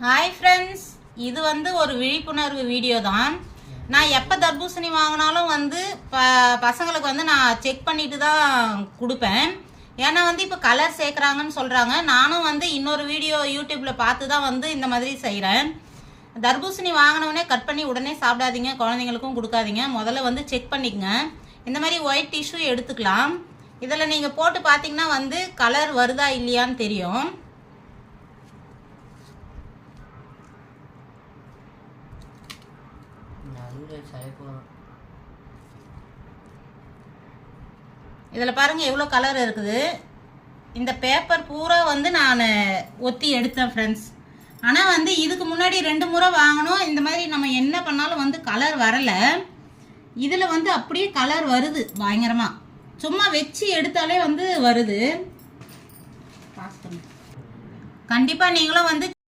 Hi friends, இது ஒரு விழிப்புணர்வு வீடியோ தான். நான் எப்போ தர்பூசணி வாங்கினாலும் பசங்களுக்கு நான் செக் பண்ணிட்டு தான் கொடுப்பேன். ஏன்னா இப்போ கலர் சேர்க்குறாங்கன்னு சொல்கிறாங்க. நானும் இன்னொரு வீடியோ யூடியூப்பில் பார்த்து தான் இந்த மாதிரி செய்கிறேன். தர்பூசணி வாங்கினவுடனே கட் பண்ணி உடனே சாப்பிடாதீங்க, குழந்தைங்களுக்கும் கொடுக்காதீங்க. முதல்ல செக் பண்ணிக்கங்க. இந்த மாதிரி ஒயிட் டிஷ்யூ எடுத்துக்கலாம். இதில் நீங்கள் போட்டு பார்த்தீங்கன்னா கலர் வருதா இல்லையான்னு தெரியும். இதில் பாருங்க எவ்வளோ கலர் இருக்குது. இந்த பேப்பர் பூரா நான் ஒத்தி எடுத்தேன் ஃப்ரெண்ட்ஸ். ஆனால் இதுக்கு முன்னாடி 2 முறை வாங்கணும். இந்த மாதிரி நம்ம என்ன பண்ணாலும் கலர் வரலை. இதில் அப்படியே கலர் வருது பயங்கரமாக. சும்மா வச்சு எடுத்தாலே வருது. கண்டிப்பாக நீங்களும்